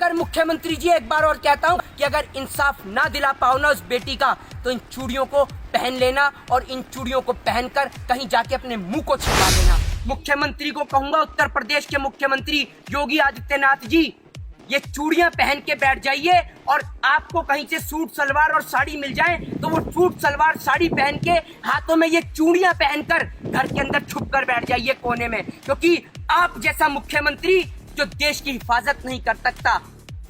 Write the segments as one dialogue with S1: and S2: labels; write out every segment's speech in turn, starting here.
S1: अगर मुख्यमंत्री जी, एक बार और कहता हूँ कि अगर इंसाफ ना दिला पाओ ना उस बेटी का, तो इन चूड़ियों को पहन लेना और इन चूड़ियों को पहनकर कहीं जाके अपने मुंह को छिपा लेना। मुख्यमंत्री को कहूंगा, उत्तर प्रदेश के मुख्यमंत्री योगी आदित्यनाथ जी, ये चूड़ियां पहन के बैठ जाइए और आपको कहीं से सूट सलवार और साड़ी मिल जाए तो वो सूट सलवार साड़ी पहन के हाथों में ये चूड़ियां पहनकर घर के अंदर छुप कर बैठ जाइए कोने में, क्योंकि आप जैसा मुख्यमंत्री जो देश की हिफाजत नहीं कर सकता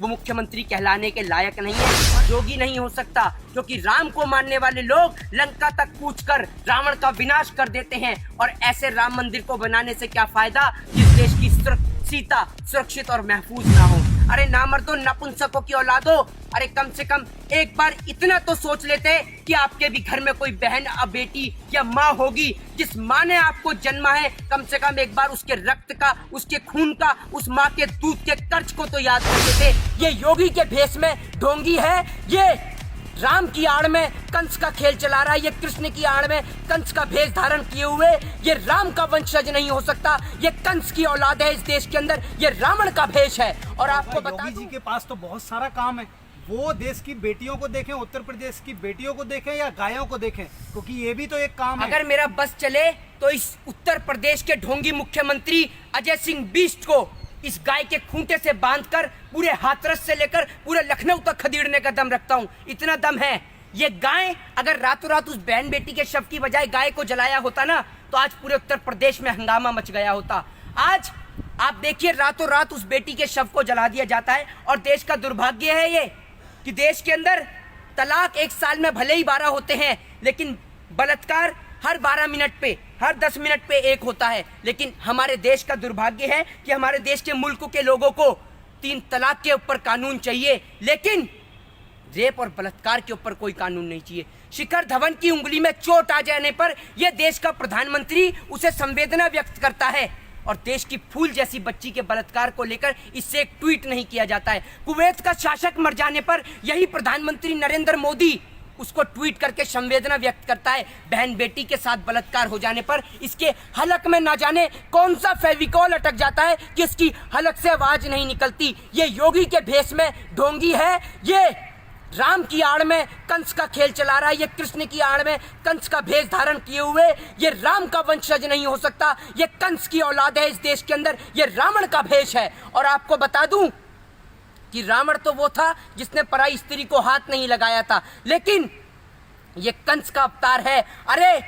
S1: वो मुख्यमंत्री कहलाने के लायक नहीं है, योगी नहीं हो सकता। क्योंकि राम को मानने वाले लोग लंका तक कूचकर रावण का विनाश कर देते हैं, और ऐसे राम मंदिर को बनाने से क्या फायदा जिस देश की सीता सुरक्षित और महफूज ना हो। अरे नामर्दो, नपुंसकों की औलादो, अरे कम से कम एक बार इतना तो सोच लेते कि आपके भी घर में कोई बहन या बेटी या माँ होगी, जिस माँ ने आपको जन्मा है, कम से कम एक बार उसके रक्त का, उसके खून का, उस माँ के दूध के कर्ज को तो याद करते थे। ये योगी के भेष में ढोंगी है, ये राम की आड़ में कंस का खेल चला रहा है, ये कृष्ण की आड़ में कंस का भेष धारण किए हुए ये राम का वंशज नहीं हो सकता, ये कंस की औलाद है इस देश के अंदर, ये रावण का भेष है। और आपको बता
S2: योगी जी के पास तो बहुत सारा काम है, वो देश की बेटियों को देखें, उत्तर प्रदेश की बेटियों को देखें या गायों को देखें, क्योंकि ये भी तो एक काम है।
S1: अगर मेरा बस चले तो इस उत्तर प्रदेश के ढोंगी मुख्यमंत्री अजय सिंह बिष्ट को इस गाय के खूंटे से बांधकर पूरे हाथरस से लेकर पूरे लखनऊ तक खदेड़ने का दम रखता हूँ, इतना दम है। ये गाय अगर रातों रात उस बहन बेटी के शव की बजाय गाय को जलाया होता ना, तो आज पूरे उत्तर प्रदेश में हंगामा मच गया होता। आज आप देखिए, रातों रात उस बेटी के शव को जला दिया जाता है, और देश का दुर्भाग्य है ये कि देश के अंदर तलाक एक साल में भले ही 12 होते हैं, लेकिन बलात्कार हर 12 मिनट पे, हर 10 मिनट पे एक होता है। लेकिन हमारे देश का दुर्भाग्य है कि हमारे देश के मुल्क के लोगों को 3 तलाक के ऊपर कानून चाहिए, लेकिन रेप और बलात्कार के ऊपर कोई कानून नहीं चाहिए। शिखर धवन की उंगली में चोट आ जाने पर यह देश का प्रधानमंत्री उसे संवेदना व्यक्त करता है, और देश की फूल जैसी बच्ची के बलात्कार को लेकर इससे एक ट्वीट नहीं किया जाता है। कुवैत का शासक मर जाने पर यही प्रधानमंत्री नरेंद्र मोदी उसको ट्वीट करके संवेदना व्यक्त करता है। बहन बेटी के साथ बलात्कार हो जाने पर इसके हलक में ना जाने कौन सा फेविकॉल अटक जाता है कि इसकी हलक से आवाज नहीं निकलती। ये योगी के भेष में ढोंगी है, ये राम की आड़ में कंस का खेल चला रहा है, ये कृष्ण की आड़ में कंस का भेष धारण किए हुए ये राम का वंशज नहीं हो सकता, ये कंस की औलाद है इस देश के अंदर, ये रावण का भेष है। और आपको बता दूं कि रावण तो वो था जिसने पराई स्त्री को हाथ नहीं लगाया था, लेकिन ये कंस का अवतार है। अरे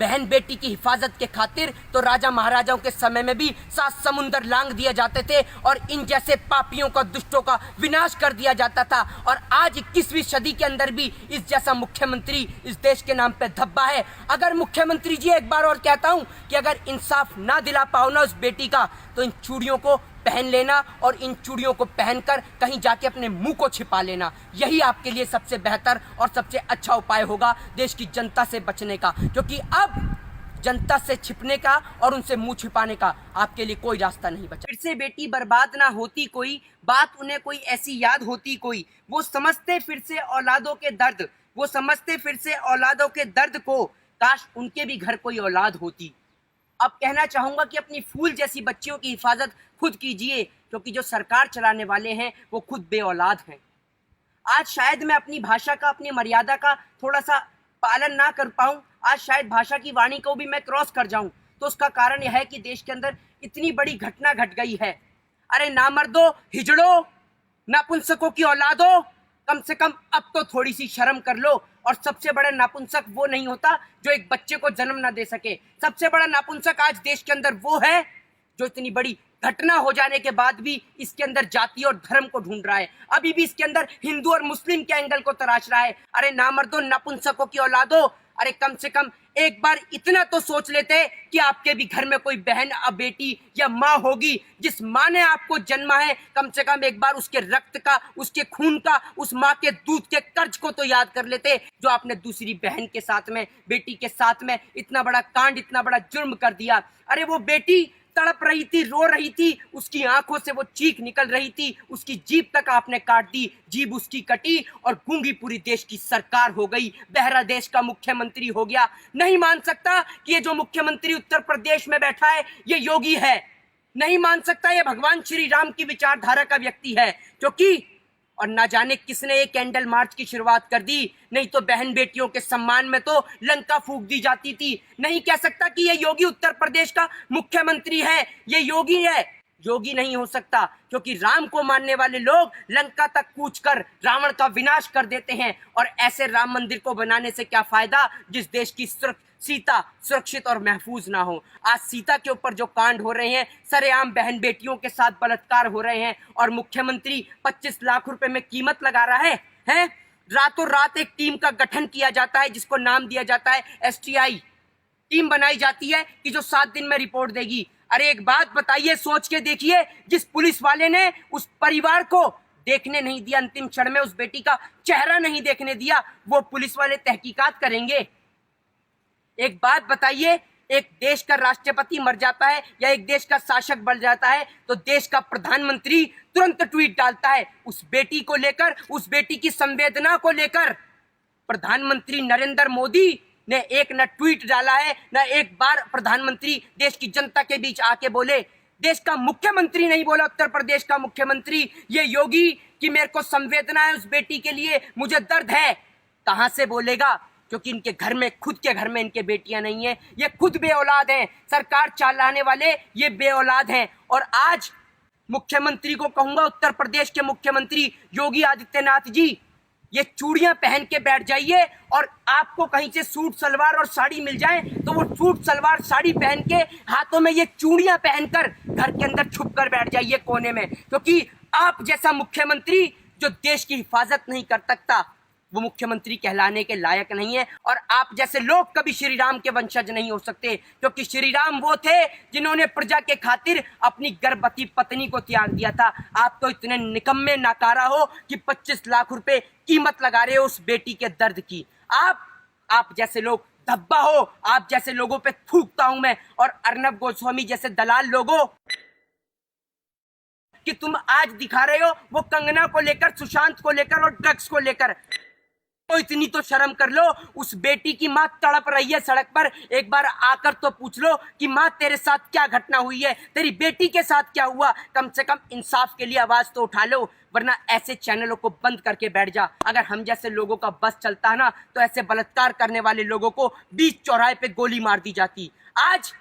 S1: बहन बेटी की हिफाजत के खातिर तो राजा महाराजाओं के समय में भी 7 समुंदर लांग दिए जाते थे, और इन जैसे पापियों का, दुष्टों का विनाश कर दिया जाता था। और आज 21वीं सदी के अंदर भी इस जैसा मुख्यमंत्री इस देश के नाम पे धब्बा है। अगर मुख्यमंत्री जी, एक बार और कहता हूं कि अगर इंसाफ ना दिला पाओ ना उस बेटी का, तो इन चूड़ियों को पहन लेना और इन चूड़ियों को पहनकर कहीं जाके अपने मुंह को छिपा लेना, यही आपके लिए सबसे बेहतर और सबसे अच्छा उपाय होगा देश की जनता से बचने का। क्योंकि अब जनता से छिपने का और उनसे मुंह छिपाने का आपके लिए कोई रास्ता नहीं बचा। फिर से बेटी बर्बाद ना होती कोई, बात उन्हें कोई ऐसी याद होती कोई, वो समझते फिर से औलादों के दर्द, वो समझते फिर से औलादों के दर्द को, काश उनके भी घर कोई औलाद होती। अब कहना चाहूंगा कि अपनी फूल जैसी बच्चियों की हिफाजत खुद कीजिए, क्योंकि जो सरकार चलाने वाले हैं वो खुद बेऔलाद हैं। आज शायद मैं अपनी भाषा का, अपनी मर्यादा का थोड़ा सा पालन ना कर पाऊं, आज शायद भाषा की वाणी को भी मैं क्रॉस कर जाऊं, तो उसका कारण यह है कि देश के अंदर इतनी बड़ी घटना घट गई है। अरे नामर्दो, हिजड़ो, नपुंसकों की औलादो, कम से कम अब तो थोड़ी सी शर्म कर लो। और सबसे बड़ा नापुंसक वो नहीं होता जो एक बच्चे को जन्म ना दे सके, सबसे बड़ा नापुंसक आज देश के अंदर वो है जो इतनी बड़ी घटना हो जाने के बाद भी इसके अंदर जाति और धर्म को ढूंढ रहा है, अभी भी इसके अंदर हिंदू और मुस्लिम के एंगल को तराश रहा है। अरे नामर्दो, नपुंसकों की औलादो, अरे कम से कम एक बार इतना तो सोच लेते कि आपके भी घर में कोई बहन या बेटी या माँ होगी, जिस माँ ने आपको जन्मा है, कम से कम एक बार उसके रक्त का, उसके खून का, उस माँ के दूध के कर्ज को तो याद कर लेते, जो आपने दूसरी बहन के साथ में, बेटी के साथ में इतना बड़ा कांड, इतना बड़ा जुर्म कर दिया। अरे वो बेटी तड़प रही थी, रो रही थी, उसकी आंखों से वो चीख निकल रही थी, उसकी जीभ तक आपने काट दी, जीभ उसकी कटी और गूंगी पूरी देश की सरकार हो गई, बहरा देश का मुख्यमंत्री हो गया। नहीं मान सकता कि ये जो मुख्यमंत्री उत्तर प्रदेश में बैठा है ये योगी है, नहीं मान सकता ये भगवान श्री राम की विचारधारा का व्यक्ति है, क्योंकि और ना जाने किसने ये कैंडल मार्च की शुरुआत कर दी। नहीं तो बहन बेटियों के सम्मान में तो लंका फूंक दी जाती थी। नहीं कह सकता कि ये योगी उत्तर प्रदेश का मुख्यमंत्री है, ये योगी है। योगी नहीं हो सकता, क्योंकि राम को मानने वाले लोग लंका तक कूच कर रावण का विनाश कर देते हैं। और ऐसे राम मंदिर को बनाने से क्या फायदा जिस देश की सीता सुरक्षित और महफूज ना हो। आज सीता के ऊपर जो कांड हो रहे हैं, सरेआम बहन बेटियों के साथ बलात्कार हो रहे हैं, और मुख्यमंत्री 25 लाख रुपए में कीमत लगा रहा है? रातों रात एक टीम का गठन किया जाता है जिसको नाम दिया जाता है STI। टीम बनाई जाती है कि जो 7 दिन में रिपोर्ट देगी। अरे एक बात बताइए, सोच के देखिए, जिस पुलिस वाले ने उस परिवार को देखने नहीं दिया, अंतिम क्षण में उस बेटी का चेहरा नहीं देखने दिया, वो पुलिस वाले तहकीकात करेंगे? एक बात बताइए, एक देश का राष्ट्रपति मर जाता है या एक देश का शासक बन जाता है तो देश का प्रधानमंत्री तुरंत ट्वीट डालता है उस बेटी को लेकर, उस बेटी की संवेदना को लेकर। प्रधानमंत्री नरेंद्र मोदी ने एक न ट्वीट डाला है, न एक बार प्रधानमंत्री देश की जनता के बीच आके बोले। देश का मुख्यमंत्री नहीं बोला, उत्तर प्रदेश का मुख्यमंत्री, ये योगी, कि मेरे को संवेदना है उस बेटी के लिए, मुझे दर्द है। कहां से बोलेगा? क्योंकि इनके घर में, खुद के घर में इनके बेटियां नहीं है, ये खुद बेऔलाद हैं। सरकार चलाने वाले ये बेऔलाद हैं। और आज मुख्यमंत्री को कहूंगा, उत्तर प्रदेश के मुख्यमंत्री योगी आदित्यनाथ जी, ये चूड़ियां पहन के बैठ जाइए, और आपको कहीं से सूट सलवार और साड़ी मिल जाए तो वो सूट सलवार साड़ी पहन के हाथों में ये चूड़ियां पहनकर घर के अंदर छुप कर बैठ जाइए कोने में। क्योंकि आप जैसा मुख्यमंत्री जो देश की हिफाजत नहीं कर सकता, वो मुख्यमंत्री कहलाने के लायक नहीं है। और आप जैसे लोग कभी श्री राम के वंशज नहीं हो सकते, क्योंकि श्री राम वो थे जिन्होंने प्रजा के खातिर अपनी गर्भवती पत्नी को त्याग दिया था। आप तो इतने निकम्मे नाकारा हो कि 25 लाख रुपए कीमत लगा रहे हो उस बेटी के दर्द की। आप जैसे लोग धब्बा हो, आप जैसे लोगों पे थूकता हूं मैं। और अर्नब गोस्वामी जैसे दलाल लोगों कि तुम आज दिखा रहे हो वो कंगना को लेकर, सुशांत को लेकर और ड्रग्स को लेकर, तो इतनी तो शर्म कर लो। उस बेटी की मां तड़प रही है सड़क पर, एक बार आकर तो पूछ लो कि मां तेरे साथ क्या घटना हुई है, तेरी बेटी के साथ क्या हुआ। कम से कम इंसाफ के लिए आवाज तो उठा लो, वरना ऐसे चैनलों को बंद करके बैठ जा। अगर हम जैसे लोगों का बस चलता है ना, तो ऐसे बलात्कार करने वाले लोगों को बीच चौराहे पे गोली मार दी जाती। आज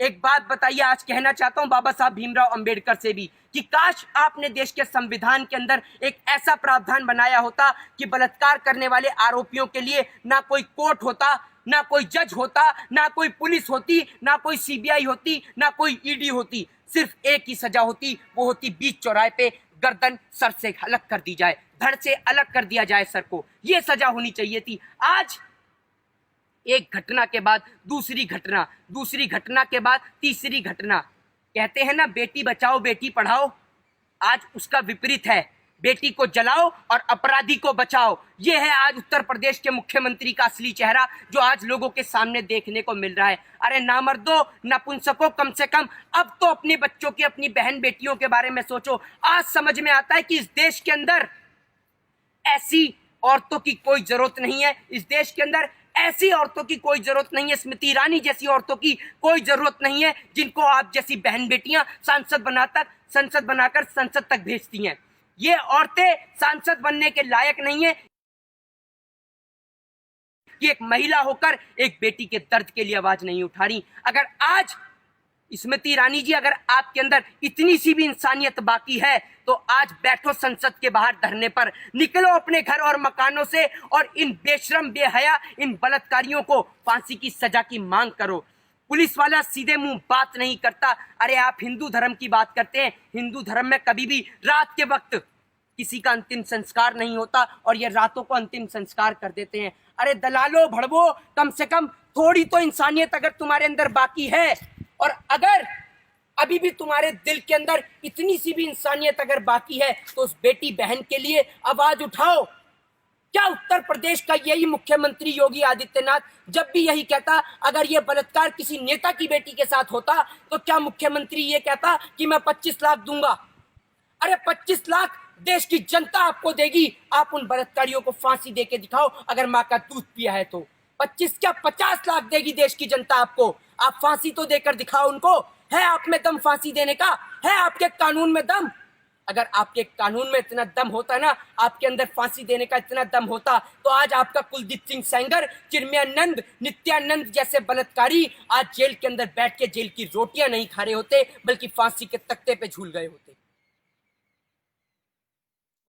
S1: एक बात बताइए, आज कहना चाहता हूं बाबा साहब भीमराव अंबेडकर से भी, कि काश आपने देश के संविधान के अंदर एक ऐसा प्रावधान बनाया होता कि बलात्कार करने वाले आरोपियों के लिए ना कोई कोर्ट होता, ना कोई जज होता, ना कोई पुलिस होती, ना कोई CBI होती, ना कोई ED होती। सिर्फ एक ही सजा होती, वो होती बीच चौराहे पे गर्दन सर से अलग कर दी जाए, धड़ से अलग कर दिया जाए सर को। ये सजा होनी चाहिए थी। आज एक घटना के बाद दूसरी घटना, दूसरी घटना के बाद तीसरी घटना। कहते हैं ना, बेटी बचाओ बेटी पढ़ाओ, आज उसका विपरीत है। बेटी को जलाओ और अपराधी को बचाओ। ये है आज उत्तर प्रदेश के मुख्यमंत्री का असली चेहरा, जो आज लोगों के सामने देखने को मिल रहा है। अरे नामर्दो, नपुंसको, कम से कम अब तो अपने बच्चों की, अपनी बहन बेटियों के बारे में सोचो। आज समझ में आता है कि इस देश के अंदर ऐसी औरतों की कोई जरूरत नहीं है। इस देश के अंदर ऐसी औरतों की कोई जरूरत नहीं है, स्मृति ईरानी जैसी औरतों की कोई जरूरत नहीं है, जिनको आप जैसी बहन बेटियां संसद बनाकर संसद तक भेजती हैं। ये औरतें सांसद बनने के लायक नहीं है कि एक महिला होकर एक बेटी के दर्द के लिए आवाज नहीं उठा रही। अगर आज स्मृति ईरानी जी, अगर आपके अंदर इतनी सी भी इंसानियत बाकी है तो आज बैठो संसद के बाहर धरने पर, निकलो अपने घर और मकानों से और इन बेशरम बेहया, इन बलात्कारियों को फांसी की सजा की मांग करो। पुलिस वाला सीधे मुंह बात नहीं करता। अरे आप हिंदू धर्म की बात करते हैं, हिंदू धर्म में कभी भी रात के वक्त किसी का अंतिम संस्कार नहीं होता और ये रातों को अंतिम संस्कार कर देते हैं। अरे दलालो भड़वो, कम से कम थोड़ी तो इंसानियत अगर तुम्हारे अंदर बाकी है, और अगर अभी भी तुम्हारे दिल के अंदर इतनी सी भी इंसानियत अगर बाकी है, तो उस बेटी बहन के लिए आवाज उठाओ। क्या उत्तर प्रदेश का यही मुख्यमंत्री योगी आदित्यनाथ जब भी यही कहता, अगर ये बलात्कार किसी नेता की बेटी के साथ होता तो क्या मुख्यमंत्री ये कहता कि मैं 25 लाख दूंगा? अरे 25 लाख देश की जनता आपको देगी। आप उन बलात्कारियों को फांसी दे के दिखाओ, अगर माँ का दूध पिया है तो। 25 क्या 50 लाख देगी देश की जनता आपको। आप फांसी तो देकर दिखाओ उनको। है आप में दम फांसी देने का? है आपके कानून में दम? अगर आपके कानून में इतना दम होता ना, आपके अंदर फांसी देने का इतना दम होता, तो आज आपका कुलदीप सिंह सेंगर, चिन्मयानंद, नित्यानंद जैसे बलात्कारी आज जेल के अंदर बैठ के जेल की रोटियां नहीं खा रहे होते, बल्कि फांसी के तख्ते पे झूल गए होते।